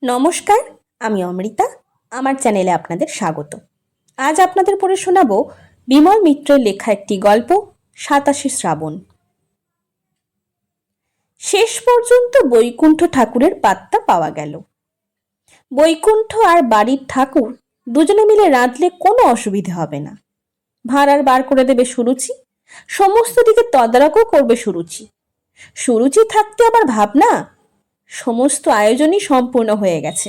নমস্কার, আমি অমৃতা। আমার চ্যানেলে আপনাদের স্বাগত। আজ আপনাদের পড়ে শোনাবো বিমল মিত্রের লেখা একটি গল্প, ২৭শে শ্রাবণ। শেষ পর্যন্ত বৈকুণ্ঠ ঠাকুরের পাত্তা পাওয়া গেল। বৈকুণ্ঠ আর বাড়ির ঠাকুর দুজনে মিলে রাঁধলে কোনো অসুবিধে হবে না। ভাঁড়ার বার করে দেবে সুরুচি, সমস্ত দিকে তদারকও করবে সুরুচি। সুরুচি থাকতে আবার ভাবনা, সমস্ত আয়োজনই সম্পূর্ণ হয়ে গেছে।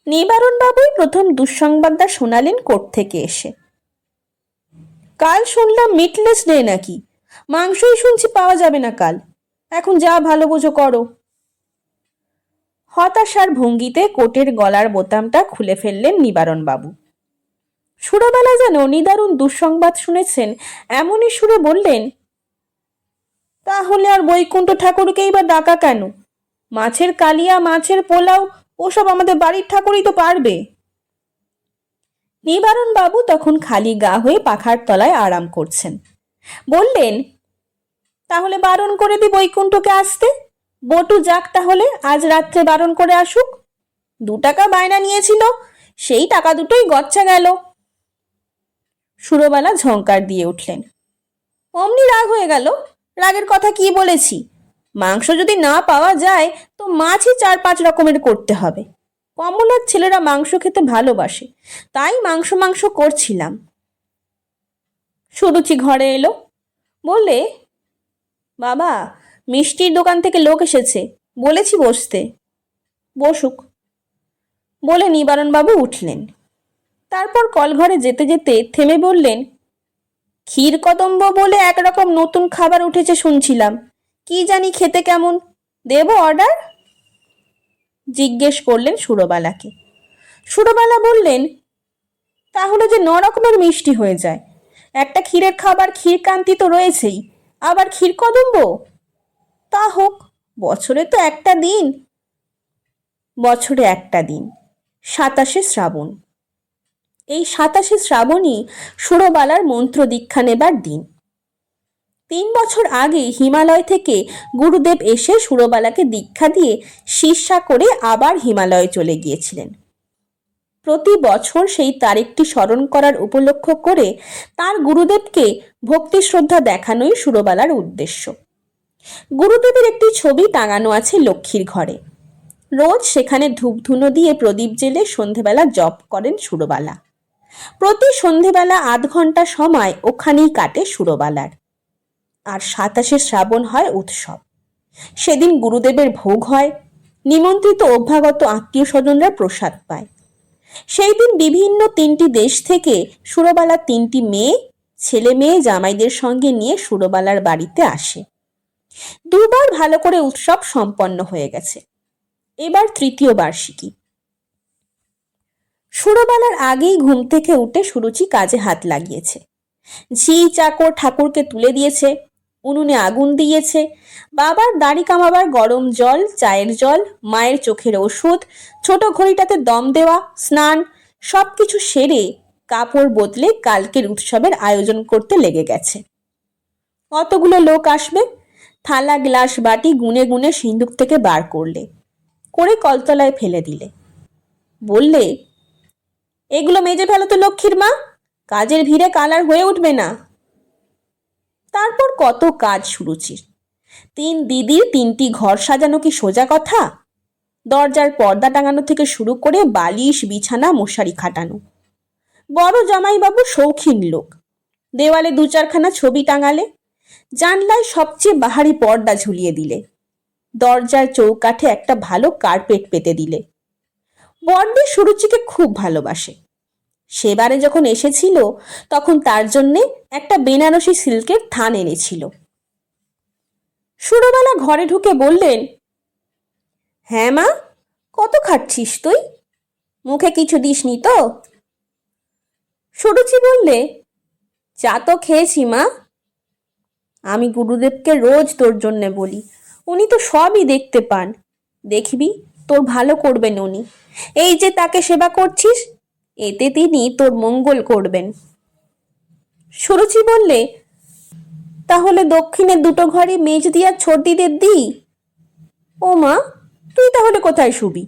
নিবারণবাবুই প্রথম দুঃসংবাদটা শোনালেন কোর্ট থেকে এসে। কাল শুনলাম মিটলেস ডে নাকি, মাংসই শুনছি পাওয়া যাবে না কাল। এখন যা ভালো বোঝো করো। হতাশার ভঙ্গিতে কোটের গলার বোতামটা খুলে ফেললেন নিবারণবাবু। সুরবালা যেন নিদারুণ দুঃসংবাদ শুনেছেন এমনই সুরে বললেন, তাহলে আর বৈকুণ্ঠ ঠাকুরকেই বা ডাকা কেন? মাছের কালিয়া, মাছের পোলাও ওসব আমাদের বাড়ির ঠাকুরই তো পারবে। নিবারণবাবু তখন খালি গা হয়ে পাখার তলায় আরাম করছেন। বললেন, তাহলে বারণ করে দি বৈকুণ্ঠকে আসতে। বটু যাক, তাহলে আজ রাত্রে বারণ করে আসুক। 2 টাকা বায়না নিয়েছিল, সেই টাকা দুটোই গচ্ছা গেল। সুরবালা ঝংকার দিয়ে উঠলেন। অমনি রাগ হয়ে গেল? রাগের কথা কি বলেছি? মাংস যদি না পাওয়া যায় তো মাছই 4-5 রকমের করতে হবে। কমলার ছেলেরা মাংস খেতে ভালোবাসে, তাই মাংস মাংস করছিলাম। সুরুচি ঘরে এলো, বললে, বাবা, মিষ্টির দোকান থেকে লোক এসেছে, বলেছি বসতে। বসুক, বলে নিবারণবাবু উঠলেন। তারপর কলঘরে যেতে যেতে থেমে বললেন, ক্ষীর কদম্ব বলে একরকম নতুন খাবার উঠেছে শুনছিলাম, কি জানি খেতে কেমন, দেব অর্ডার? জিজ্ঞেস করলেন সুরবালাকে। সুরবালা বললেন, তাহলে যে 9 রকমের মিষ্টি হয়ে যায়। একটা ক্ষীরের খাবার ক্ষীরকান্তি তো রয়েছেই, আবার ক্ষীর কদম্ব। তা হোক, বছরে তো একটা দিন। বছরে একটা দিন, ২৭শে শ্রাবণ। এই ২৭শে শ্রাবণই সুরবালার মন্ত্র দীক্ষা নেবার দিন। 3 বছর আগে হিমালয় থেকে গুরুদেব এসে সুরবালাকে দীক্ষা দিয়ে শিষ্যা করে আবার হিমালয়ে চলে গিয়েছিলেন। প্রতি বছর সেই তারিখটি স্মরণ করার উপলক্ষ করে তার গুরুদেবকে ভক্তি শ্রদ্ধা দেখানোই সুরবালার উদ্দেশ্য। গুরুদেবের একটি ছবি টাঙানো আছে লক্ষ্মীর ঘরে। রোজ সেখানে ধূপধুনো দিয়ে প্রদীপ জেলে সন্ধেবেলা জপ করেন সুরবালা। প্রতি সন্ধেবেলা 1/2 ঘন্টা সময় ওখানেই কাটে সুরবালার। আর ২৭শে শ্রাবণ হয় উৎসব। সেদিন গুরুদেবের ভোগ হয়, নিমন্ত্রিত অভ্যাগত আত্মীয় স্বজনরা প্রসাদ পায়। সেই দিন বিভিন্ন 3টি দেশ থেকে সুরবালা 3টি মেয়ে, ছেলে মেয়ে জামাইদের সঙ্গে নিয়ে সুরবালার বাড়িতে আসে। 2 বার ভালো করে উৎসব সম্পন্ন হয়ে গেছে, এবার 3য় বার্ষিকী। সুরবালার আগেই ঘুম থেকে উঠে সুরুচি কাজে হাত লাগিয়েছে। ঝি চাকর ঠাকুরকে তুলে দিয়েছে, উনুনে আগুন দিয়েছে, বাবার দাড়ি কামাবার গরম জল, চায়ের জল, মায়ের চোখের ওষুধ, ছোট ঘড়িটাতে দম দেওয়া, স্নান সবকিছু সেরে কাপড় বদলে কালকের উৎসবের আয়োজন করতে লেগে গেছে। কতগুলো লোক আসবে, থালা গ্লাস বাটি গুনে গুনে সিন্দুক থেকে বার করলে, করে কলতলায় ফেলে দিলে। বললে, এগুলো মেজে ফেলো তো লক্ষ্মীর মা, কাজের ভিড়ে কালার হয়ে উঠবে না। তারপর কত কাজ সুরুচির। 3 দিদির 3টি ঘর সাজানো কি সোজা কথা? দরজার পর্দা টাঙানো থেকে শুরু করে বালিশ, বিছানা, মশারি খাটানো। বড় জামাইবাবু শৌখিন লোক, দেওয়ালে 2-4খানা ছবি টাঙালে, জানলায় সবচেয়ে বাহারি পর্দা ঝুলিয়ে দিলে, দরজার চৌকাঠে একটা ভালো কার্পেট পেতে দিলে। বড়দি সুরুচিকে খুব ভালোবাসে। সেবারে যখন এসেছিল তখন তার জন্যে একটা বেনারসি সিল্কের থান এনেছিল। সুরবালা ঘরে ঢুকে বললেন, হ্যাঁ মা, কত খাচ্ছিস তুই? মুখে কিছু দিসনি তো? সুরুচি বললে, চা তো খেয়েছি মা। আমি গুরুদেবকে রোজ তোর জন্যে বলি, উনি তো সবই দেখতে পান। দেখবি তোর ভালো করবেন উনি। এই যে তাকে সেবা করছিস, এতে তিনি তোর মঙ্গল করবেন। সুরুচি বললে, তাহলে দক্ষিণের 2টো ঘরই মেজ দিয়া ছোট দিদের দিই? ও মা, তুই তাহলে কোথায় শুবি?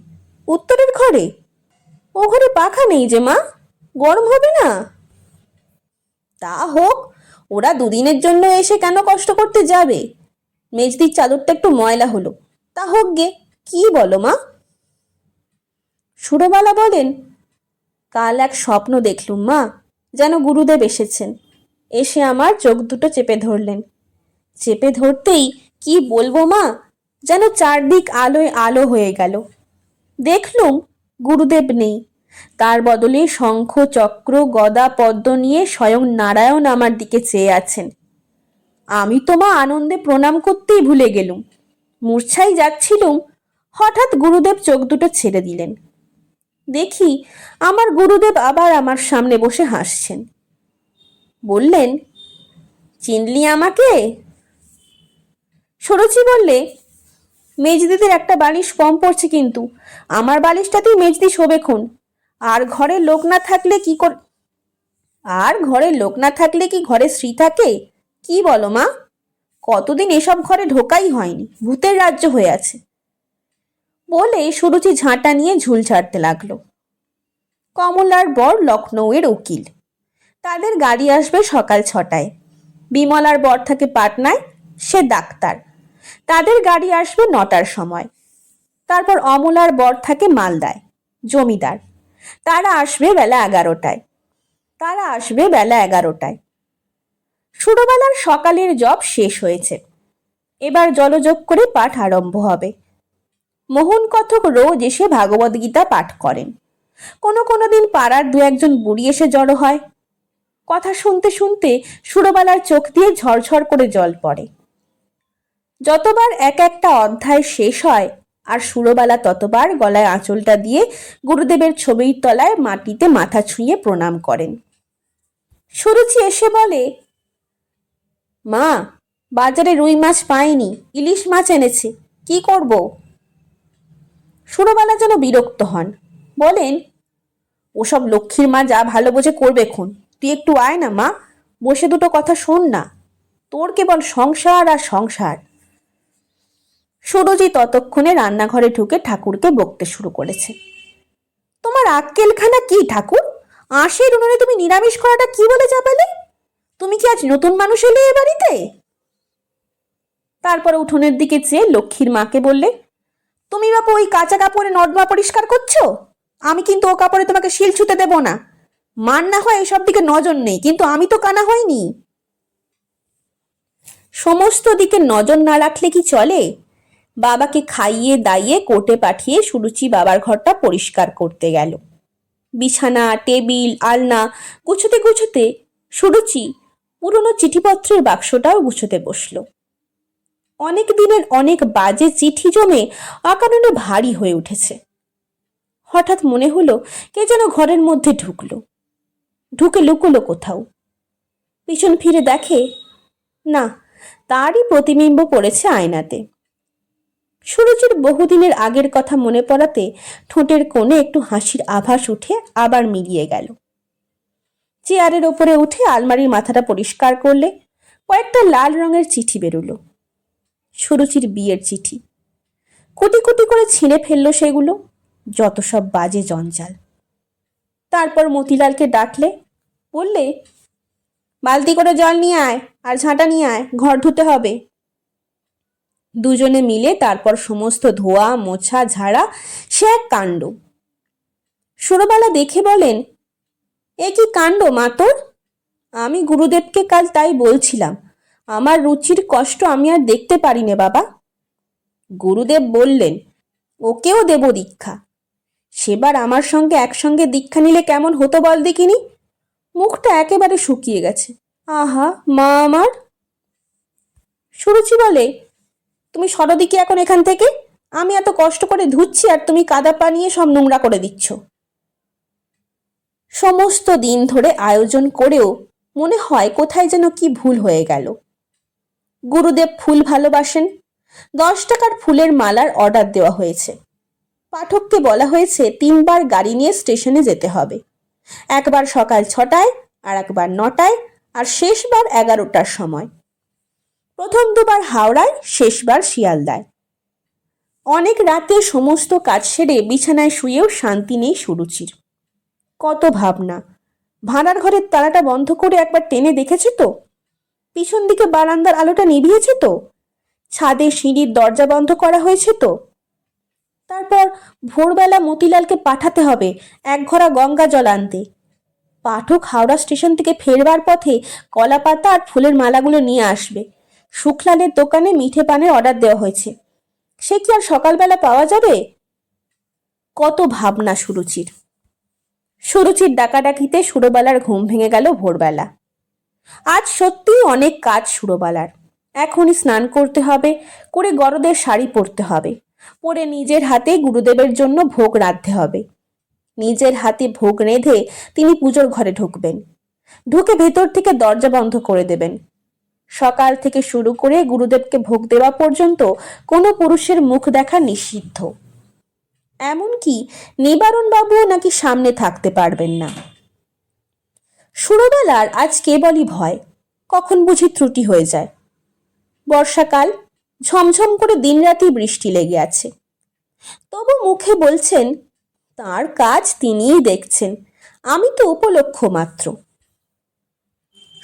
উত্তরের ঘরে? ও ঘরে পাখা নেই যে মা, গরম হবে না? তা হোক, ওরা দুদিনের জন্য এসে কেন কষ্ট করতে যাবে? মেজদির চাদরটা একটু ময়লা হলো, তা হোক গে। কি বলো মা? সুরবালা বলেন, কাল এক স্বপ্ন দেখলুম মা, যেন গুরুদেব এসেছেন। এসে আমার চোখ দুটো চেপে ধরলেন। চেপে ধরতেই কি বলবো মা, যেন চারদিক আলোয় আলো হয়ে গেল। দেখলুম গুরুদেব নেই, তার বদলে শঙ্খ চক্র গদা পদ্ম নিয়ে স্বয়ং নারায়ণ আমার দিকে চেয়ে আছেন। আমি তো মা আনন্দে প্রণাম করতেই ভুলে গেলুম। মূর্ছাই যাচ্ছিলুম, হঠাৎ গুরুদেব চোখ দুটো ছেড়ে দিলেন। দেখি আমার গুরুদেব আবার আমার সামনে বসে হাসছেন। বললেন, চিনলি আমাকে? সুরুচি বললে, মেজদিদের একটা বালিশ কম পড়ছে, কিন্তু আমার বালিশটাতেই মেজদি শোবেক্ষণ। আর ঘরে লোক না থাকলে কি আর ঘরে লোক না থাকলে কি ঘরে স্ত্রী থাকে? কি বলো মা? কতদিন এসব ঘরে ঢোকাই হয়নি, ভূতের রাজ্য হয়ে আছে। বলে সুরুচি ঝাঁটা নিয়ে ঝুল ছাড়তে লাগলো। কমলার বর লখনৌয়ের উকিল, তাদের গাড়ি আসবে সকাল 6টায়। বিমলার বর থাকে পাটনায়, সে ডাক্তার, তাদের গাড়ি আসবে 9টার সময়। তারপর অমলার বর থাকে মালদায়, জমিদার, তারা আসবে বেলা 11টায়। সুরবালার সকালের জব শেষ হয়েছে, এবার জলযোগ করে পাঠ আরম্ভ হবে। মোহন কথক রোজ এসে ভাগবত গীতা পাঠ করেন। কোনো দিন পাড়ার 2-1 বুড়ি এসে জড়ো হয়। কথা শুনতে শুনতে সুরবালার চোখ দিয়ে ঝরঝর করে জল পড়ে। যতবার একটা অধ্যায় শেষ হয় আর সুরবালা ততবার গলায় আঁচলটা দিয়ে গুরুদেবের ছবির তলায় মাটিতে মাথা ছুঁয়ে প্রণাম করেন। সুরুচি এসে বলে, মা, বাজারে রুই মাছ পাইনি, ইলিশ মাছ এনেছে, কি করব? সুরবালা যেন বিরক্ত হন, বলেন, ওসব লক্ষ্মীর মা যা ভালো বোঝে করবে খুন, তুই একটু আয় না মা, বসে দুটো কথা শোন না, তোর কেবল সংসার আর সংসার। সুরুচি ততক্ষণে রান্নাঘরে ঢুকে ঠাকুরকে বকতে শুরু করেছে। তোমার আক্কেলখানা কি ঠাকুর? আঁশের উনুনে তুমি নিরামিষ করাটা কি বলে চাপালে? তুমি কি আজ নতুন মানুষ এলে এ বাড়িতে? তারপর উঠোনের দিকে চেয়ে লক্ষ্মীর মাকে বললে, তুমি বাপু ওই কাঁচা কাপড়ে নর্দমা পরিষ্কার করছো? আমি কিন্তু ও কাপড়ে তোমাকে শিল ছুঁতে দেব না। মান না হয় এসব দিকে নজর নেই, কিন্তু আমি তো কানা হইনি। সমস্ত দিকে নজর না রাখলে কি চলে? বাবাকে খাইয়ে দাইয়ে কোর্টে পাঠিয়ে সুরুচি বাবার ঘরটা পরিষ্কার করতে গেল। বিছানা টেবিল আলনা গুছোতে গুছোতে সুরুচি পুরনো চিঠিপত্রের বাক্সটাও গুছোতে বসলো। অনেক দিনের অনেক বাজে চিঠি জমে অকারণে ভারী হয়ে উঠেছে। হঠাৎ মনে হলো কে যেন ঘরের মধ্যে ঢুকে লুকোলো কোথাও। পিছন ফিরে দেখে, না, তারই প্রতিবিম্ব পড়েছে আয়নাতে। সুরুচির বহুদিনের আগের কথা মনে পড়াতে ঠোঁটের কোণে একটু হাসির আভাস উঠে আবার মিলিয়ে গেল। চেয়ারের ওপরে উঠে আলমারির মাথাটা পরিষ্কার করলে কয়েকটা লাল রঙের চিঠি বেরোলো। সুরুচির বিয়ের চিঠি। কুটি কুটি করে ছিঁড়ে ফেললো সেগুলো, যত সব বাজে জঞ্জাল। তারপর মতিলালকে ডাকলে, বললে, বালতি করে জল নিয়ে আয় আর ঝাঁটা নিয়ে আয়, ঘর ধুতে হবে। দুজনে মিলে তারপর সমস্ত ধোয়া মোছা ঝাড়া, সে এক কাণ্ড। সুরবালা দেখে বলেন, এ কি কাণ্ড মা তোর? আমি গুরুদেবকে কাল তাই বলছিলাম, আমার রুচির কষ্ট আমি আর দেখতে পারি নে বাবা। গুরুদেব বললেন, ওকেও দেব দীক্ষা। সেবার আমার সঙ্গে একসঙ্গে দীক্ষা নিলে কেমন হতো বল দেখিনি? মুখটা একেবারে শুকিয়ে গেছে। আহা মা আমার। সুরুচি বলে, তুমি সরদিকে এখন এখান থেকে, আমি এত কষ্ট করে ধুচ্ছি আর তুমি কাদা পানিয়ে সব নোংরা করে দিচ্ছ। সমস্ত দিন ধরে আয়োজন করেও মনে হয় কোথায় যেন কি ভুল হয়ে গেল। গুরুদেব ফুল ভালোবাসেন, 10 টাকার ফুলের মালার অর্ডার দেওয়া হয়েছে। পাঠককে বলা হয়েছে 3 বার গাড়ি নিয়ে স্টেশনে যেতে হবে, একবার সকাল 6টায় আর একবার 9টায়, আর শেষবার 11টার সময়। প্রথম 2 বার হাওড়ায়, শেষবার শিয়ালদায়। অনেক রাতে সমস্ত কাজ সেরে বিছানায় শুয়েও শান্তি নেই সুরুচির। কত ভাবনা। ভাড়ার ঘরের তালাটা বন্ধ করে একবার টেনে দেখেছে তো? পিছন দিকে বারান্দার আলোটা নিভিয়েছে তো? ছাদে সিঁড়ির দরজা বন্ধ করা হয়েছে তো? তারপর ভোরবেলা মতিলালকে পাঠাতে হবে এক ঘড়া গঙ্গা জল আনতে। পাঠক হাওড়া স্টেশন থেকে ফেরবার পথে কলা পাতা আর ফুলের মালাগুলো নিয়ে আসবে। শুক্লালের দোকানে মিঠে পানের অর্ডার দেওয়া হয়েছে। সে কি আর সকালবেলা পাওয়া যাবে? কত ভাবনা সুরুচির। সুরুচির ডাকাডাকিতে সুরবালার ঘুম ভেঙে গেল ভোরবেলা। আজ সত্যিই অনেক কাজ সুরবালার। এখনই স্নান করতে হবে, করে গরদের শাড়ি পরতে হবে, পরে নিজের হাতে গুরুদেবের জন্য ভোগ রাঁধতে হবে। নিজের হাতে ভোগ রেঁধে তিনি পুজোর ঘরে ঢুকবেন। ঢুকে ভেতর থেকে দরজা বন্ধ করে দেবেন। সকাল থেকে শুরু করে গুরুদেবকে ভোগ দেওয়া পর্যন্ত কোনো পুরুষের মুখ দেখা নিষিদ্ধ। এমনকি নিবারণ বাবুও নাকি সামনে থাকতে পারবেন না। সুরবালার আজ কেবলই ভয়, কখন বুঝি ত্রুটি হয়ে যায়। বর্ষাকাল, ঝমঝম করে দিনরাতি বৃষ্টি লেগে আছে। তবু মুখে বলছেন তার কাজ তিনিই দেখছেন, আমি তো উপলক্ষ মাত্র।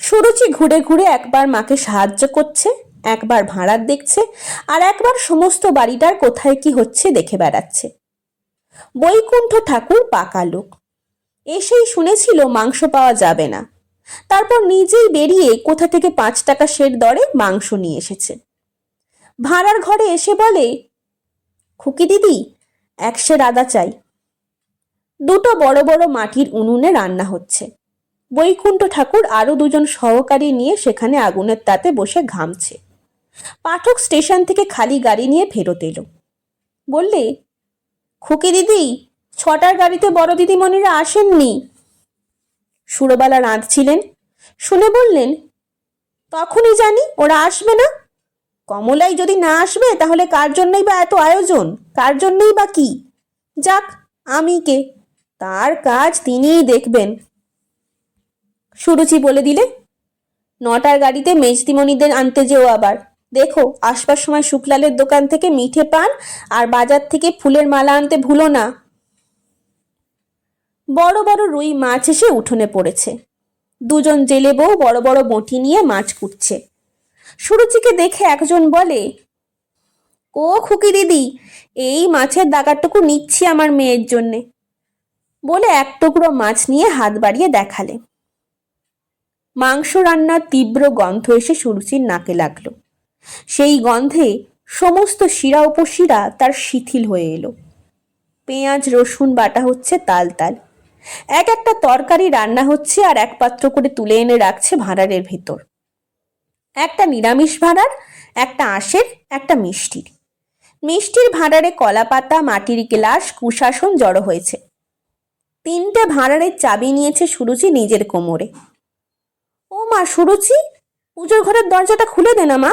সুরুচি ঘুরে ঘুরে একবার মাকে সাহায্য করছে, একবার ভাড়ার দেখছে, আর একবার সমস্ত বাড়িটার কোথায় কি হচ্ছে দেখে বেড়াচ্ছে। বৈকুণ্ঠ ঠাকুর পাকা লোক, এসেই শুনেছিল মাংস পাওয়া যাবে না, তারপর নিজেই বেরিয়ে কোথা থেকে 5 টাকা সের দরে মাংস নিয়ে এসেছে। ভাড়ার ঘরে এসে বলে, খুকি দিদি 1 সের আদা চাই। দুটো বড় বড় মাটির উনুনে রান্না হচ্ছে। বৈকুণ্ঠ ঠাকুর আরো 2জন সহকারী নিয়ে সেখানে আগুনের তাতে বসে ঘামছে। পাঠক স্টেশন থেকে খালি গাড়ি নিয়ে ফেরত এলো। বললে, খুকি দিদি 6টার গাড়িতে বড় দিদিমণিরা আসেননি। সুরবালা রাঁধছিলেন, শুনে বললেন, তখনই জানি ওরা আসবে না। কমলাই যদি না আসবে তাহলে কার জন্যই বা এত আয়োজন, কার জন্যই বা কি? যাক, আমি কে, তার কাজ তিনিই দেখবেন। সুরুচি বলে দিলে, 9টার গাড়িতে মেজদিমণিদের আনতে যেও আবার। দেখো আসবার সময় শুক্লালের দোকান থেকে মিঠে পান আর বাজার থেকে ফুলের মালা আনতে ভুলো না। বড় বড় রুই মাছ এসে উঠোনে পড়েছে। 2জন জেলে বউ বড় বড় বঁটি নিয়ে মাছ কুটছে। সুরুচিকে দেখে একজন বলে, ও খুকি দিদি, এই মাছের দাগারটুকু নিচ্ছি আমার মেয়ের জন্যে, বলে 1 টুকরো মাছ নিয়ে হাত বাড়িয়ে দেখালে। মাংস রান্নার তীব্র গন্ধ এসে সুরুচির নাকে লাগলো। সেই গন্ধে সমস্ত শিরা উপশিরা তার শিথিল হয়ে এলো। পেঁয়াজ রসুন বাটা হচ্ছে তাল তাল, এক একটা তরকারি রান্না হচ্ছে আর এক পাত্র করে তুলে এনে রাখছে ভাঁড়ারের ভেতর। একটা নিরামিষ ভাঁড়ার, একটা আঁশের, একটা মিষ্টির। মিষ্টির ভাঁড়ারে কলা পাতা, মাটির গ্লাস, কুশাসন জড়ো হয়েছে। 3টে ভাঁড়ারের চাবি নিয়েছে সুরুচি নিজের কোমরে। ও মা সুরুচি, পুজোর ঘরের দরজাটা খুলে দে না মা।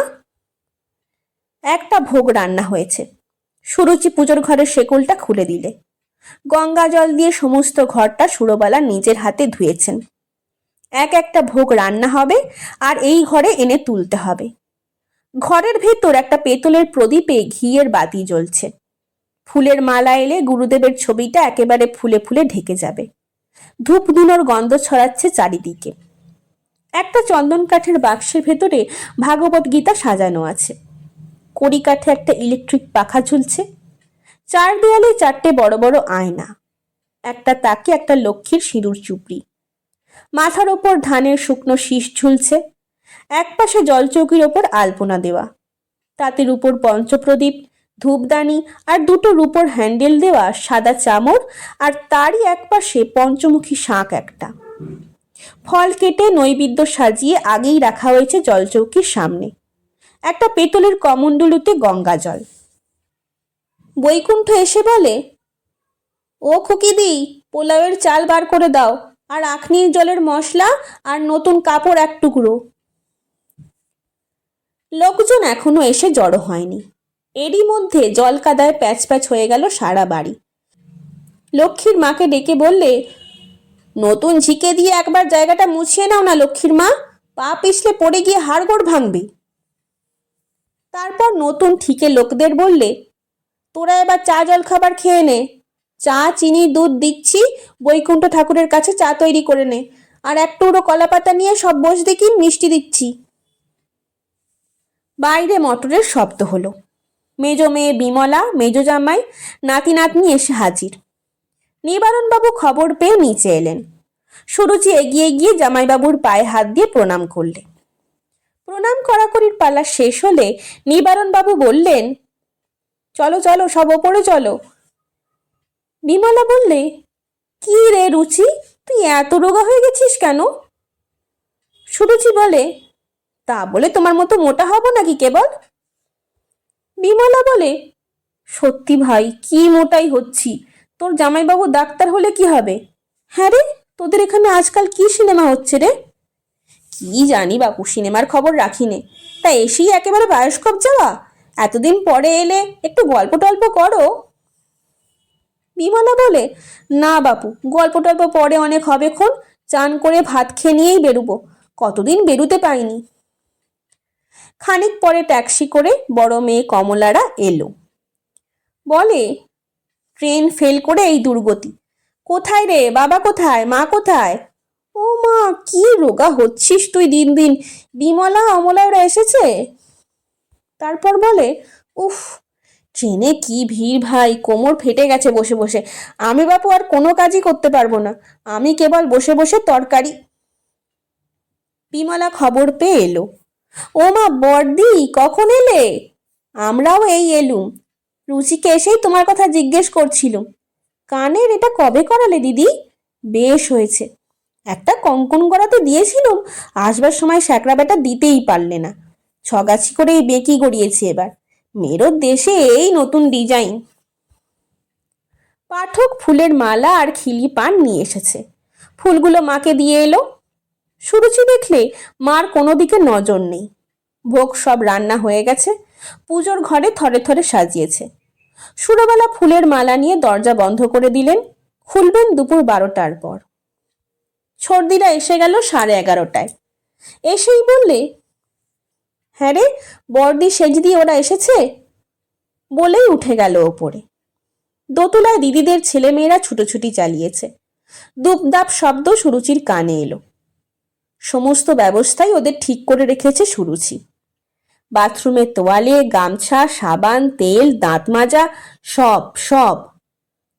একটা ভোগ রান্না হয়েছে। সুরুচি পুজোর ঘরের শেকলটা খুলে দিলে। গঙ্গা জল দিয়ে সমস্ত ঘরটা সুরবালা নিজের হাতে ধুয়েছেন। এক একটা ভোগ রান্না হবে আর এই ঘরে এনে তুলতে হবে। ঘরের ভেতর একটা পেতলের প্রদীপে ঘিয়ের বাতি জ্বলছে। ফুলের মালা এলে গুরুদেবের ছবিটা একেবারে ফুলে ফুলে ঢেকে যাবে। ধূপ ধুনোর গন্ধ ছড়াচ্ছে চারিদিকে। একটা চন্দন কাঠের বাক্সের ভেতরে ভাগবত গীতা সাজানো আছে। কড়ি কাঠে একটা ইলেকট্রিক পাখা ঝুলছে। 4 দেয়ালে 4টে বড় বড় আয়না। একটা তাকে একটা লক্ষ্মীর সিঁদুর চুপড়ি। মাথার ওপর ধানের শুকনো শীষ ঝুলছে। একপাশে জলচৌকির ওপর আলপনা দেওয়া, তাতের উপর পঞ্চপ্রদীপ, ধূপদানি আর 2টো রূপোর হ্যান্ডেল দেওয়া সাদা চামর, আর তারই একপাশে পঞ্চমুখী শাঁখ একটা। ফল কেটে নৈবেদ্য সাজিয়ে আগেই রাখা হয়েছে জলচৌকির সামনে। একটা পেতলের কমণ্ডলুতে গঙ্গা জল। বৈকুণ্ঠ এসে বলে, ও খুকিদি, পোলাওয়ের চাল বার করে দাও, আর আখনির জলের মশলা আর নতুন কাপড় 1 টুকরো। লোকজন এখনো এসে জড়ো হয়নি। এরই মধ্যে জল কাদায় প্যাচ প্যাচ হয়ে গেল সারা বাড়ি। লক্ষ্মীর মাকে ডেকে বললে, নতুন ঝিকে দিয়ে একবার জায়গাটা মুছিয়ে নাও না লক্ষ্মীর মা, পা পিছলে পড়ে গিয়ে হাড়গোড় ভাঙবে। তারপর নতুন ঠিকে লোকদের বললে, তোরা এবার চা জল খাবার খেয়ে নে। চা চিনি দুধ দিচ্ছি, বৈকুণ্ঠ ঠাকুরের কাছে চা তৈরি করে নে। আর এক টুকরো কলা পাতা নিয়ে সব বস দেখি, মিষ্টি দিচ্ছি। বাইরে মটরের শব্দ হলো। মেজ মেয়ে বিমলা, মেজ জামাই, নাতি নাতনি এসে হাজির। নিবারণবাবু খবর পেয়ে নিচে এলেন। সুরুচি এগিয়ে গিয়ে জামাইবাবুর পায়ে হাত দিয়ে প্রণাম করলে। প্রণাম করাকরির পালা শেষ হলে নিবারণবাবু বললেন, চলো চলো, সব ওপরে চলো। বিমলা বললে, কি রে রুচি, তুই এত রোগা হয়ে গেছিস কেন? সুরুচি বলে, তা বলে তোমার মতো মোটা হব নাকি কেবল? বিমলা বলে, সত্যি ভাই, কি মোটাই হচ্ছি। তোর জামাইবাবু ডাক্তার হলে কি হবে? হ্যাঁ রে, তোদের এখানে আজকাল কি সিনেমা হচ্ছে রে? কি জানি বাপু, সিনেমার খবর রাখি নে। তা এসেই একেবারে বায়োস্কোপ যাওয়া? এতদিন পরে এলে, একটু গল্প টল্প করো। বিমলা বলে, না বাপু, গল্প টল্প পরে অনেক হবে খন। চান করে ভাত খেয়ে নিয়েই বেরুবো, কতদিন বেরুতে পাইনি। খানিক পরে ট্যাক্সি করে বড় মেয়ে কমলারা এলো। বলে, ট্রেন ফেল করে এই দুর্গতি। কোথায় রে বাবা, কোথায় মা, কোথায়? ও মা, কি রোগা হচ্ছিস তুই দিন দিন। বিমলা অমলা ওরা এসেছে? তারপর বলে, উফ, ট্রেনে কি ভিড় ভাই, কোমর ফেটে গেছে বসে বসে। আমি বাপু আর কোনো কাজই করতে পারবো না, আমি কেবল বসে বসে তরকারি। বিমলা খবর পেয়ে এলো। ও মা, বড়দি কখন এলে? আমরাও এই এলুম। রুচিকে এসেই তোমার কথা জিজ্ঞেস করছিলুম। কানের এটা কবে করালে দিদি? বেশ হয়েছে। একটা কঙ্কন গড়াতে দিয়েছিলুম, আসবার সময় স্যাকরা বেটা দিতেই পারলে না। ছগাছি করে এই বেঁকি গড়িয়েছে এবার। মেরোর দেশে এই নতুন ডিজাইন। পাঠক ফুলের মালা আর খিলি পান নিয়ে এসেছে। ফুলগুলো মাকে দিয়ে এলো। সুরুচি দেখলে মার কোনো দিকে নজর নেই। ভোগ সব রান্না হয়ে গেছে, পুজোর ঘরে থরে থরে সাজিয়েছে। সুরবালা ফুলের মালা নিয়ে দরজা বন্ধ করে দিলেন, খুলবেন দুপুর 12টার পর। ছর্দিরা এসে গেল 11:30টায়। এসেই বললে, হ্যাঁ রে বর্দি, সেজ দিয়ে ওরা এসেছে? বলেই উঠে গেল ওপরে। দোতলায় দিদিদের ছেলেমেয়েরা ছুটোছুটি চালিয়েছে। দুপদাপ শব্দ সুরুচির কানে এলো। সমস্ত ব্যবস্থাই ওদের ঠিক করে রেখেছে সুরুচি। বাথরুমের তোয়ালে, গামছা, সাবান, তেল, দাঁত মাজা, সব সব।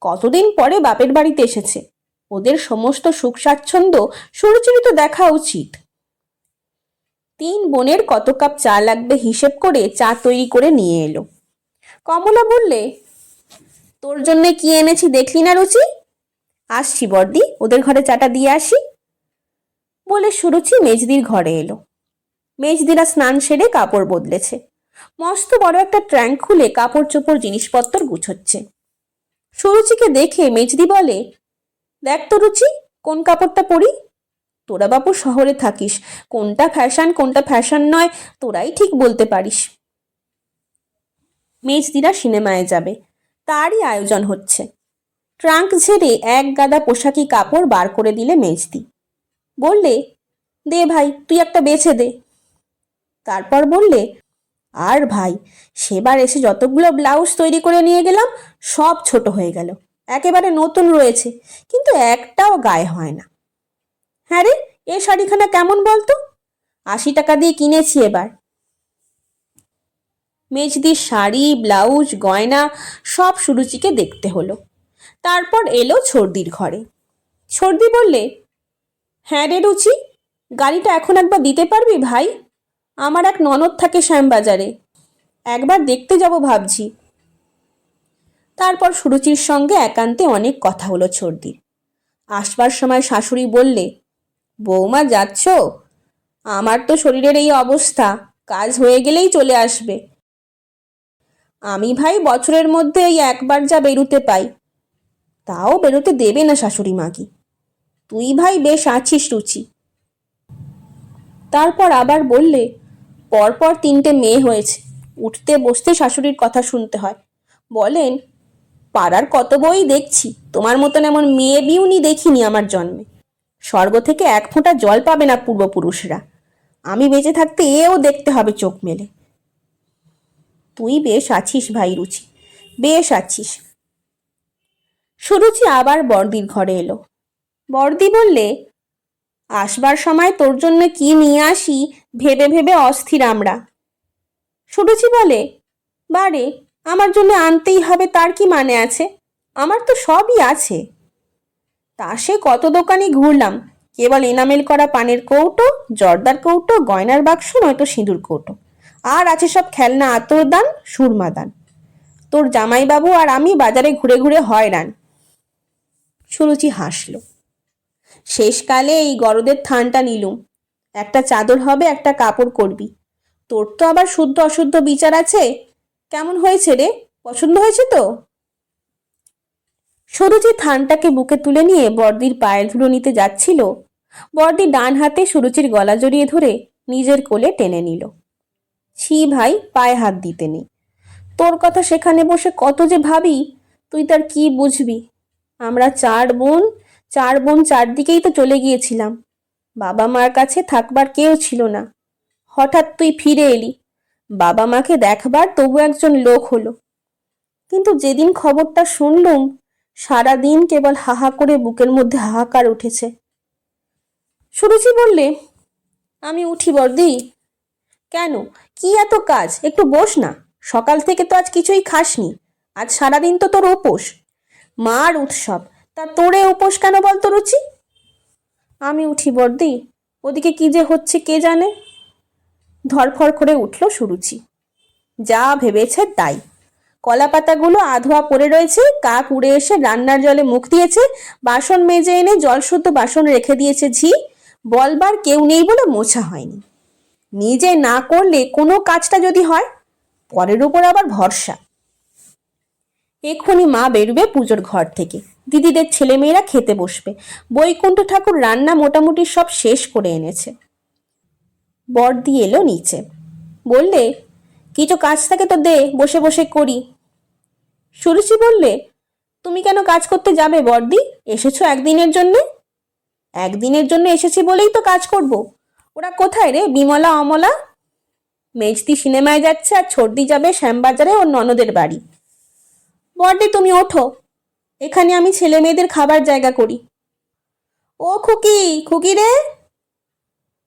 কতদিন পরে বাপের বাড়িতে এসেছে, ওদের সমস্ত সুখ স্বাচ্ছন্দ্য সুরুচিরই তো দেখা উচিত। 3 বোনের কত কাপ চা লাগবে হিসেব করে চা তৈরি করে নিয়ে এলো। কমলা বললে, তোর জন্য কি এনেছি দেখলি না রুচি? আসছি বর্দি, ওদের ঘরে চাটা দিয়ে আসি। বলে সুরুচি মেজদির ঘরে এলো। মেজদিরা স্নান সেরে কাপড় বদলেছে। মস্ত বড় একটা ট্র্যাঙ্ক খুলে কাপড় চোপড় জিনিসপত্র গুছোচ্ছে। সুরুচিকে দেখে মেজদি বলে, দেখ তো রুচি, কোন কাপড়টা পরি? তোরা বাপু শহরে থাকিস, কোনটা ফ্যাশন কোনটা ফ্যাশন নয় তোরাই ঠিক বলতে পারিস। মেজদিরা সিনেমায় যাবে, তারই আয়োজন হচ্ছে। ট্রাঙ্ক ঝেড়ে এক গাদা পোশাকি কাপড় বার করে দিলে মেজদি। বললে, দে ভাই, তুই একটা বেছে দে। তারপর বললে, আর ভাই, সেবার এসে যতগুলো ব্লাউজ তৈরি করে নিয়ে গেলাম সব ছোট হয়ে গেল, একেবারে নতুন রয়েছে, কিন্তু একটাও গায়ে হয় না। হ্যাঁ রে, এ শাড়িখানা কেমন বলতো? 80 টাকা দিয়ে কিনেছি এবার। মেজদির শাড়ি, ব্লাউজ, গয়না সব সুরুচিকে দেখতে হলো। তারপর এলো ছর্দির ঘরে। ছর্দি বললে, হ্যাঁ রে রুচি, গাড়িটা এখন একবার দিতে পারবি ভাই? আমার এক ননদ থাকে শ্যামবাজারে, একবার দেখতে যাব ভাবছি। তারপর সুরুচির সঙ্গে একান্তে অনেক কথা হলো ছর্দির। আসবার সময় শাশুড়ি বললে, বৌমা যাচ্ছ? আমার তো শরীরের এই অবস্থা, কাজ হয়ে গেলেই চলে আসবে। আমি ভাই বছরের মধ্যে এই একবার যা বেরুতে পাই, তাও বেরোতে দেবে না শাশুড়ি মা কি। তুই ভাই বেশ আছিস রুচি। তারপর আবার বললে, পরপর 3টে মেয়ে হয়েছে, উঠতে বসতে শাশুড়ির কথা শুনতে হয়। বলেন, পাড়ার কত বই দেখছি, তোমার মতন এমন মেয়ে বিউনি দেখিনি আমার জন্মে। স্বর্গ থেকে 1 ফোঁটা জল পাবে না পূর্বপুরুষরা, আমি বেঁচে থাকতে এও দেখতে হবে চোখ মেলে। তুই বেশ আছিস ভাই রুচি, বেশ আছিস। সুরুচি আবার বড়দির ঘরে এলো। বড়দি বললে, আসবার সময় তোর জন্য কি নিয়ে আসি ভেবে ভেবে অস্থির আমরা। সুরুচি বলে, বারে, আমার জন্য আনতেই হবে তার কি মানে আছে? আমার তো সবই আছে। তা সে কত দোকানে ঘুরলাম, কেবল এনামেল করা পানের কৌটো, জর্দার কৌটো, গয়নার বাক্স, নয়তো সিঁদুর কৌটো, আর আছে সব খেলনা আতরদান, সুরমাদান। তোর জামাইবাবু আর আমি বাজারে ঘুরে ঘুরে হয়রান। সুরুচি হাসল। শেষকালে এই গরদের থানটা নিলুম। একটা চাদর হবে, একটা কাপড় করবি। তোর তো আবার শুদ্ধ অশুদ্ধ বিচার আছে। কেমন হয়েছে রে, পছন্দ হয়েছে তো? সুরুচি থানটাকে বুকে তুলে নিয়ে বড়দির পায়ের ধুলো নিতে যাচ্ছিল। বড়দি ডান হাতে সুরুচির গলা জড়িয়ে ধরে নিজের কোলে টেনে নিল। ছি ভাই, পায়ে হাত দিতে নেই। তোর কথা সেখানে বসে কত যে ভাবি, তুই তার কি বুঝবি। আমরা চার বোন চারদিকেই তো চলে গিয়েছিলাম। বাবা মার কাছে থাকবার কেউ ছিল না। হঠাৎ তুই ফিরে এলি, বাবা মাকে দেখবার তবু একজন লোক হলো। কিন্তু যেদিন খবরটা শুনলুম, সারাদিন কেবল হাহা করে বুকের মধ্যে হাহাকার উঠেছে। সুরুচি বললে, আমি উঠি বড়দি। কেন, কি এত কাজ? একটু বস না। সকাল থেকে তো আজ কিছুই খাসনি। আজ সারাদিন তো তোর উপোস, মার উৎসব, তা তোরে উপোস কেন বলতো রুচি? আমি উঠি বড়দি, ওদিকে কি যে হচ্ছে কে জানে। ধরফর করে উঠল সুরুচি। যা ভেবেছে তাই। কলা পাতাগুলো আধোয়া পড়ে রয়েছে, কাক উড়ে এসে রান্নার জলে মুখ দিয়েছে, বাসন মেজে এনে জলশুদ্ধ বাসন রেখে দিয়েছে ঝি, বলবার কেউ নেই বলে মোছা হয়নি। নিজে না করলে কোনো কাজটা যদি হয়, পরের উপর আবার ভরসা। এক্ষুনি মা বেরুবে পুজোর ঘর থেকে, দিদিদের ছেলেমেয়েরা খেতে বসবে, বৈকুণ্ঠ ঠাকুর রান্না মোটামুটি সব শেষ করে এনেছে। বড়দি এলো নিচে, বললে, কিছু কাজ থাকে তো দে, বসে বসে করি। সুরুচি বললে, তুমি কেন কাজ করতে যাবে বড়দি? এসেছো একদিনের জন্যে? একদিনের জন্য এসেছি বলেই তো কাজ করব। ওরা কোথায় রে, বিমলা অমলা? মেজদি সিনেমায় যাচ্ছে আর ছোটদি যাবে শ্যামবাজারে ওর ননদের বাড়ি। বড়দি তুমি ওঠো, এখানে আমি ছেলে মেয়েদের খাবার জায়গা করি। ও খুকি, খুকি রে।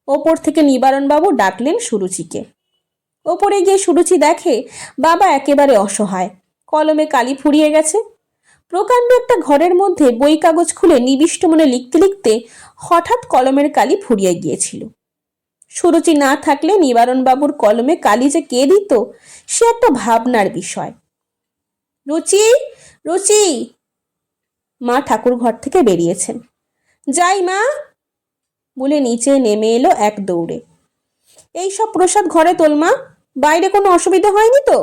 ওপর থেকে নিবারণবাবু ডাকলেন সুরুচিকে। ওপরে গিয়ে সুরুচি দেখে বাবা একেবারে অসহায়, কলমে কালি ফুরিয়ে গেছে। প্রকাণ্ড একটা ঘরের মধ্যে বই কাগজ খুলে নিবিষ্ট মনে লিখতে লিখতে হঠাৎ কলমের কালি ফুরিয়ে গিয়েছিল। সুরুচি না থাকলে নিবারণবাবুর কলমে কালি যে কে দিত, সে একটা ভাবনার বিষয়। রুচি, রুচি। মা ঠাকুর ঘর থেকে বেরিয়েছেন। যাই মা বলে নিচে নেমে এলো এক দৌড়ে। এই সব প্রসাদ ঘরে তোল মা, বাইরে কোনো অসুবিধা হয়নি তো?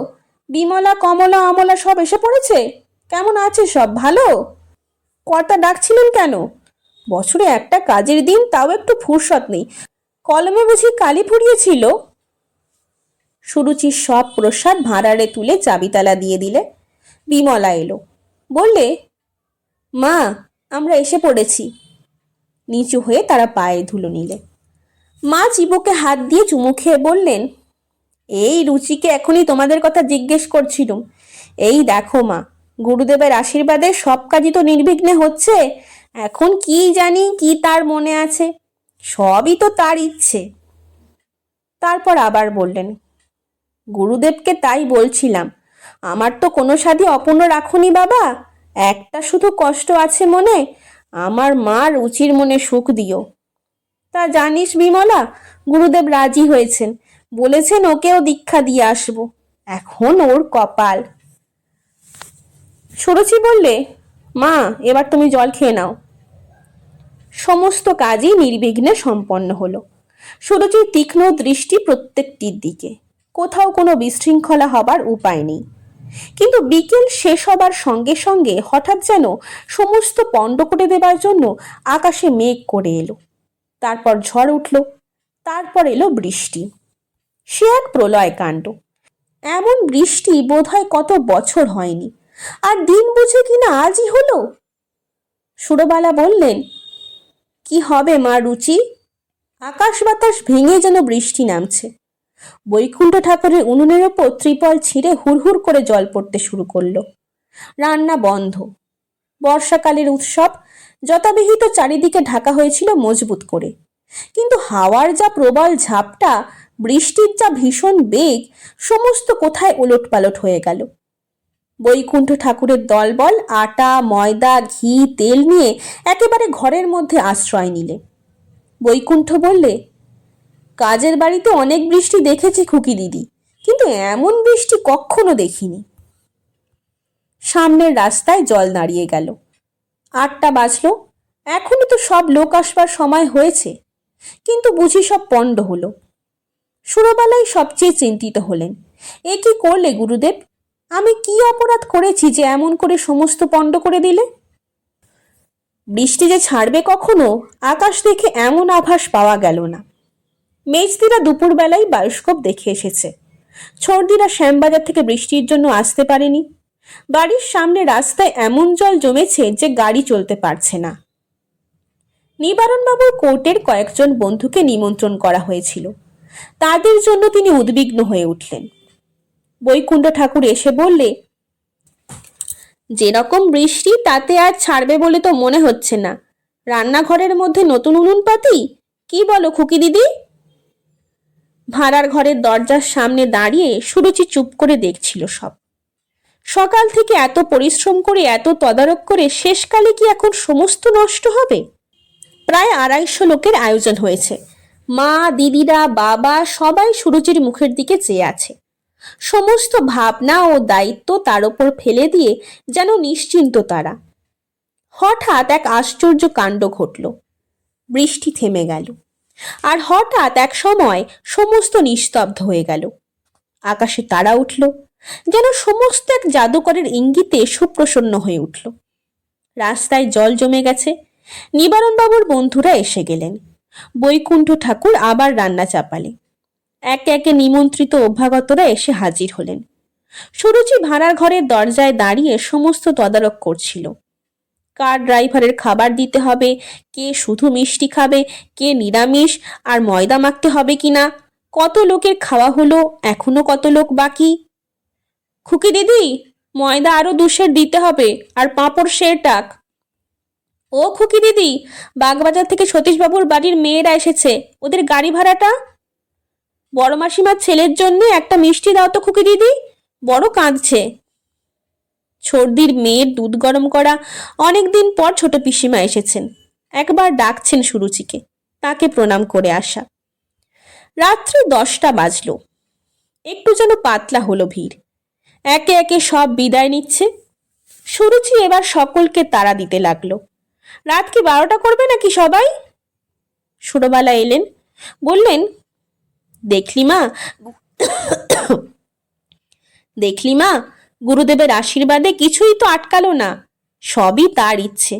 বিমলা, কমলা, অমলা সব এসে পড়েছে? কেমন আছে সব, ভালো? কর্তা ডাকছিলেন কেন? বছরে একটা কাজের দিন, তাও একটু ফুরসত নেই, কলমে বুঝি কালি ফুরিয়েছিল? সুরুচির সব প্রসাদ ভাঁড়ারে তুলে চাবিতালা দিয়ে দিলে। বিমলা এলো, বললে, মা আমরা এসে পড়েছি। নিচু হয়ে তারা পায়ে ধুলো নিলে। মা চিবুকে হাত দিয়ে চুমু খেয়ে বললেন, এই রুচিকে এখনই তোমাদের কথা জিজ্ঞেস করছিলুম। এই দেখো মা, গুরুদেবের আশীর্বাদে সব কাজই তো নির্বিঘ্নে হচ্ছে। এখন কি জানি কি তার মনে আছে, সবই তো তার ইচ্ছে। তারপর আবার বললেন, গুরুদেবকে তাই বলছিলাম, আমার তো কোনো সাধি অপূর্ণ রাখুনি বাবা, একটা শুধু কষ্ট আছে মনে, আমার মা রুচির মনে সুখ দিও। তা জানিস বিমলা, গুরুদেব রাজি হয়েছেন, বলেছেন ওকেও দীক্ষা দিয়ে আসবো। এখন ওর কপাল। সুরুচি বললে, মা এবার তুমি জল খেয়ে নাও। সমস্ত কাজই নির্বিঘ্নে সম্পন্ন হলো। সুরুচির তীক্ষ্ণ দৃষ্টি প্রত্যেকটির দিকে, কোথাও কোনো বিশৃঙ্খলা হবার উপায় নেই। কিন্তু বিকেল শেষ হবার সঙ্গে সঙ্গে হঠাৎ যেন সমস্ত পণ্ড করে দেবার জন্য আকাশে মেঘ করে এলো। তারপর ঝড় উঠল, তারপর এলো বৃষ্টি। সে এক প্রলয় কাণ্ড। এমন বৃষ্টি বোধহয় কত বছর হয়নি, আর দিন বুঝে কিনা আজই হলো। সুরবালা বললেন, কি হবে মা রুচি? আকাশ বাতাস ভেঙে যেন বৃষ্টি নামছে। বৈকুণ্ঠ ঠাকুরের উনুনের ওপর ত্রিপল ছিঁড়ে হুড়হুড় করে জল পড়তে শুরু করলো। রান্না বন্ধ। বর্ষাকালের উৎসব যথাবিহিত চারিদিকে ঢাকা হয়েছিল মজবুত করে, কিন্তু হাওয়ার যা প্রবল ঝাপটা, বৃষ্টির যা ভীষণ বেগ, সমস্ত কোথায় ওলটপালট হয়ে গেল। বৈকুণ্ঠ ঠাকুরের দলবল আটা, ময়দা, ঘি, তেল নিয়ে একেবারে ঘরের মধ্যে আশ্রয় নিলে। বৈকুণ্ঠ বললে, কাজের বাড়িতে অনেক বৃষ্টি দেখেছি খুকি দিদি, কিন্তু এমন বৃষ্টি কখনো দেখিনি। সামনের রাস্তায় জল দাঁড়িয়ে গেল। 8টা বাজলো। এখনই তো সব লোক আসবার সময় হয়েছে, কিন্তু বুঝি সব পণ্ড হলো। সুরবালাই সবচেয়ে চিন্তিত হলেন। এ কি করলে গুরুদেব? আমি কি অপরাধ করেছি যে এমন করে সমস্ত পণ্ড করে দিলে? বৃষ্টি যে ছাড়বে কখনো, আকাশ দেখে এমন আভাস পাওয়া গেল না। মেজদিরা দুপুরবেলায় বায়োস্কোপ দেখে এসেছে। ছর্দিরা শ্যামবাজার থেকে বৃষ্টির জন্য আসতে পারেনি। বাড়ির সামনে রাস্তায় এমন জল জমেছে যে গাড়ি চলতে পারছে না। নিবারণবাবুর কোর্টের কয়েকজন বন্ধুকে নিমন্ত্রণ করা হয়েছিল, তাদের জন্য তিনি উদ্বিগ্ন হয়ে উঠলেন। বৈকুণ্ঠ ঠাকুর এসে বললে, যেরকম বৃষ্টি তাতে আর ছাড়বে বলে তো মনে হচ্ছে না। রান্নাঘরের মধ্যে নতুন উনুন পাতি, কি বলো খুকি দিদি? ভাড়ার ঘরের দরজার সামনে দাঁড়িয়ে সুরুচি চুপ করে দেখছিল সব। সকাল থেকে এত পরিশ্রম করে, এত তদারক করে শেষকালে কি এখন সমস্ত নষ্ট হবে? প্রায় 250 লোকের আয়োজন হয়েছে। মা, দিদিরা, বাবা সবাই সুরুচির মুখের দিকে চেয়ে আছে। সমস্ত ভাবনা ও দায়িত্ব তার ওপর ফেলে দিয়ে যেন নিশ্চিন্ত তারা। হঠাৎ এক আশ্চর্য কাণ্ড ঘটল। বৃষ্টি থেমে গেল, আর হঠাৎ এক সময় সমস্ত নিস্তব্ধ হয়ে গেল। আকাশে তারা উঠল, যেন সমস্ত এক জাদুকরের ইঙ্গিতে সুপ্রসন্ন হয়ে উঠল। রাস্তায় জল জমে গেছে। নিবারণবাবুর বন্ধুরা এসে গেলেন। বৈকুণ্ঠ ঠাকুর আবার রান্না চাপালে। একে একে নিমন্ত্রিত অভ্যাগতরা এসে হাজির হলেন। সুরুচি ভাড়ার ঘরের দরজায় দাঁড়িয়ে সমস্ত তদারক করছিল। কার ড্রাইভারের খাবার দিতে হবে, কে শুধু মিষ্টি খাবে, কে নিরামিষ, আর ময়দা মাখতে হবে কিনা, কত লোকের খাওয়া হলো, এখনো কত লোক বাকি। খুকি দিদি, ময়দা আরো 2 সের দিতে হবে, আর পাঁপড় সের টাক। ও খুকি দিদি, বাগবাজার থেকে সতীশবাবুর বাড়ির মেয়েরা এসেছে, ওদের গাড়ি ভাড়াটা। বড় মাসিমার ছেলের জন্য একটা মিষ্টি দাও তো খুকি দিদি, বড় কাঁদছে। ছর্দির মেয়ের দুধ গরম করা। অনেকদিন পর ছোট পিসিমা এসেছেন, একবার ডাকছেন সুরুচিকে, তাকে প্রণাম করে আসা। রাত্রি 10টা বাজলো। একটু যেন পাতলা হলো ভিড়। একে একে সব বিদায় নিচ্ছে। সুরুচি এবার সকলকে তাড়া দিতে লাগলো। রাত কি 12টা করবে নাকি সবাই? সুরবালা এলেন, বললেন, দেখলি মা, গুরুদেবের আশীর্বাদে কিছুই তো আটকালো না, সবই তার ইচ্ছে।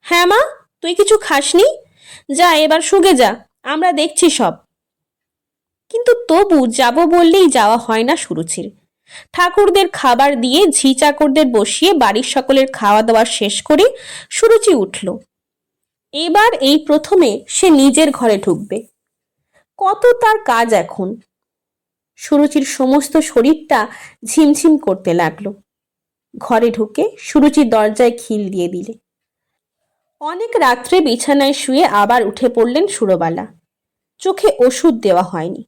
হ্যাঁ মা, তুই কিছু খাসনি? যা এবার শুগে যা, আমরা দেখছি সব। কিন্তু তবু যাব বললেই যাওয়া হয় না সুরুচির। ঠাকুরদের খাবার দিয়ে ঝি চাকরদের বসিয়ে বাড়ির সকলের খাওয়া দাওয়া শেষ করে সুরুচি উঠল। এবার এই প্রথমে সে নিজের ঘরে ঢুকবে। কত তার কাজ এখন। সুরুচির সমস্ত শরীরটা ঝিমঝিম করতে লাগলো। ঘরে ঢুকে সুরুচি দরজায় খিল দিয়ে দিলে। অনেক রাত্রে বিছানায় শুয়ে আবার উঠে পড়লেন সুরবালা। চোখে ওষুধ দেওয়া হয়নি।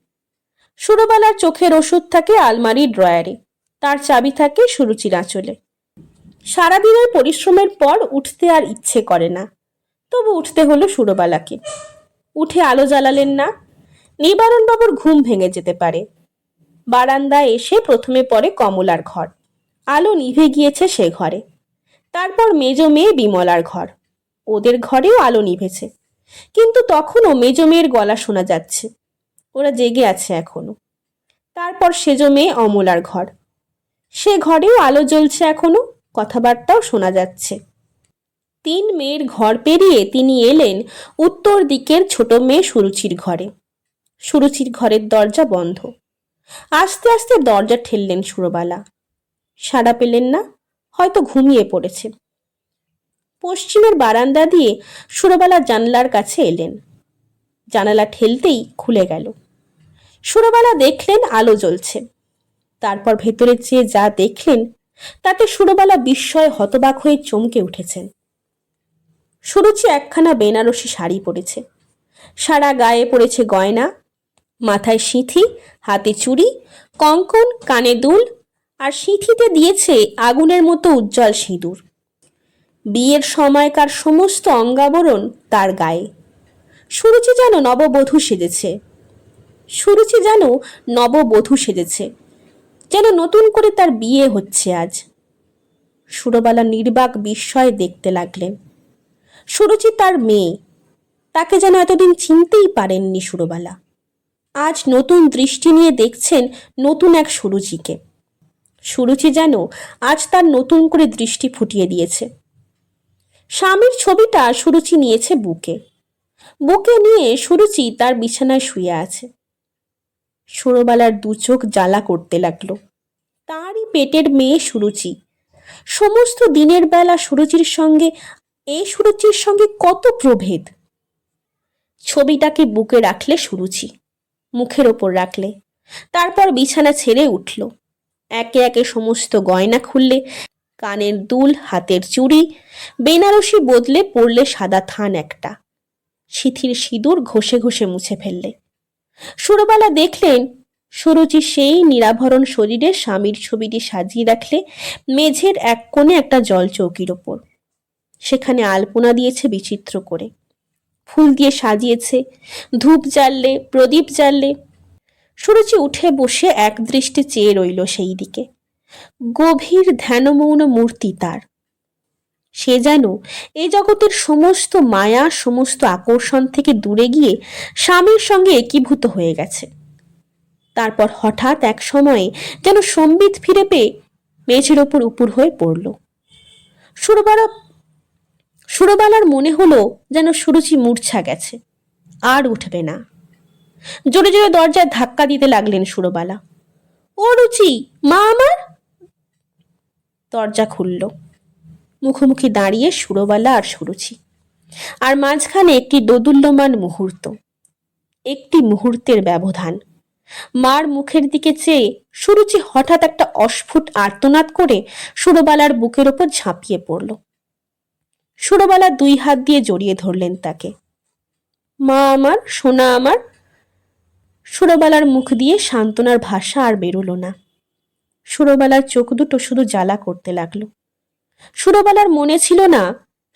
সুরবালার চোখের ওষুধ থাকে আলমারির ড্রয়ারে, তার চাবি থাকে সুরুচির আঁচলে। সারাদিনের পরিশ্রমের পর উঠতে আর ইচ্ছে করে না, তবু উঠতে হলো সুরবালাকে। উঠে আলো জ্বালালেন না, নিবারণবাবুর ঘুম ভেঙে যেতে পারে। বারান্দায় এসে প্রথমে পড়ে কমলার ঘর। আলো নিভে গিয়েছে সে ঘরে। তারপর মেজ মেয়ে বিমলার ঘর, ওদের ঘরেও আলো নিভেছে, কিন্তু তখনও মেজ মেয়ের গলা শোনা যাচ্ছে, ওরা জেগে আছে এখনো। তারপর সেজ মেয়ে অমলার ঘর, সে ঘরেও আলো জ্বলছে এখনো, কথাবার্তাও শোনা যাচ্ছে। 3 মেয়ের ঘর পেরিয়ে তিনি এলেন উত্তর দিকের ছোট মেয়ে সুরুচির ঘরে। সুরুচির ঘরের দরজা বন্ধ। আস্তে আস্তে দরজা ঠেললেন সুরবালা। সাড়া পেলেন না, হয়তো ঘুমিয়ে পড়েছে। পশ্চিমের বারান্দা দিয়ে সুরবালা জানলার কাছে এলেন। জানালা ঠেলতেই খুলে গেল। সুরবালা দেখলেন আলো জ্বলছে। তারপর ভেতরে চেয়ে যা দেখলেন তাতে সুরবালা বিস্ময়ে হতবাক হয়ে চমকে উঠেছেন। সুরুচি একখানা বেনারসি শাড়ি পরেছে, সারা গায়ে পড়েছে গয়না, মাথায় সিঁথি, হাতে চুড়ি, কঙ্কন, কানে দুল, আর সিঁথিতে দিয়েছে আগুনের মতো উজ্জ্বল সিঁদুর। বিয়ের সময়কার সমস্ত অঙ্গাবরণ তার গায়ে। সুরুচি যেন নববধূ সেজেছে, সুরুচি যেন নববধূ সেজেছে, যেন নতুন করে তার বিয়ে হচ্ছে আজ। সুরবালা নির্বাক বিস্ময়ে দেখতে লাগলেন। সুরুচি তার মেয়ে, তাকে যেন এতদিন চিনতেই পারেননি সুরবালা। আজ নতুন দৃষ্টি নিয়ে দেখছেন নতুন এক সুরুচিকে। সুরুচি যেন আজ তার নতুন করে দৃষ্টি ফুটিয়ে দিয়েছে। স্বামীর ছবিটা সুরুচি নিয়েছে বুকে, বুকে নিয়ে সুরুচি তার বিছানায় শুয়ে আছে। সুরবালার দু চোখ জ্বালা করতে লাগলো। তারই পেটের মেয়ে সুরুচি। সমস্ত দিনের বেলা সুরুচির সঙ্গে এই সুরুচির সঙ্গে কত প্রভেদ। ছবিটাকে বুকে রাখলে সুরুচি, মুখের ওপর রাখলে, তারপর বিছানা ছেড়ে উঠল। একে একে সমস্ত গয়না খুললে, কানের দুল, হাতের চুড়ি, বেনারসি বদলে পরলে সাদা থান একটা, সিঁথির সিঁদুর ঘষে ঘষে মুছে ফেললে। সুরবালা দেখলেন সুরুচি সেই নিরাভরণ শরীরে স্বামীর ছবিটি সাজিয়ে রাখলে মেঝের এক কোণে একটা জল চৌকির ওপর। সেখানে আলপনা দিয়েছে বিচিত্র করে, ফুল দিয়ে সাজিয়েছে, ধূপ জ্বাললে, প্রদীপ জ্বাললে। সুরুচি উঠে বসে এক দৃষ্টি চেয়ে রইল সেই দিকে। গভীর ধ্যানমৌন মূর্তি তার। সে যেন এই জগতের সমস্ত মায়া, সমস্ত আকর্ষণ থেকে দূরে গিয়ে স্বামীর সঙ্গে একীভূত হয়ে গেছে। তারপর হঠাৎ এক সময়ে যেন সম্বিত ফিরে পেয়ে মেঝের ওপর উপুর হয়ে পড়ল। সুরবালার মনে হলো যেন সুরুচি মূর্ছা গেছে, আর উঠবে না। জোরে জোরে দরজায় ধাক্কা দিতে লাগলেন সুরবালা। ও রুচি, মা আমার! দরজা খুলল। মুখোমুখি দাঁড়িয়ে সুরবালা আর সুরুচি, আর মাঝখানে একটি দোদুল্যমান মুহূর্ত, একটি মুহূর্তের ব্যবধান। মার মুখের দিকে চেয়ে সুরুচি হঠাৎ একটা অস্ফুট আর্তনাদ করে সুরবালার বুকের ওপর ঝাঁপিয়ে পড়ল। সুরবালা দুই হাত দিয়ে জড়িয়ে ধরলেন তাকে। মা আমার, সোনা আমার! সুরবালার মুখ দিয়ে সান্ত্বনার ভাষা আর বেরোলো না। সুরবালার চোখ দুটো শুধু জ্বালা করতে লাগলো। সুরবালার মনে ছিল না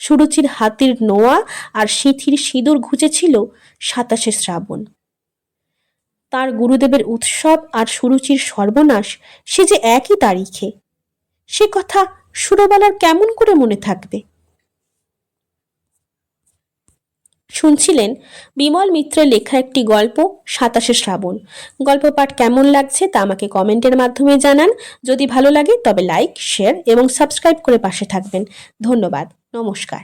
সুরুচির হাতের নোয়া আর সিঁথির সিঁদুর ঘুচেছিল 27শে শ্রাবণ। তার গুরুদেবের উৎসব আর সুরুচির সর্বনাশ সে যে একই তারিখে। সে কথা সুরবালার কেমন করে মনে থাকবে? শুনছিলেন বিমল মিত্রের লেখা একটি গল্প 27শে শ্রাবণ। গল্প পাঠ কেমন লাগছে তা আমাকে কমেন্টের মাধ্যমে জানান। যদি ভালো লাগে তবে লাইক, শেয়ার এবং সাবস্ক্রাইব করে পাশে থাকবেন। ধন্যবাদ। নমস্কার।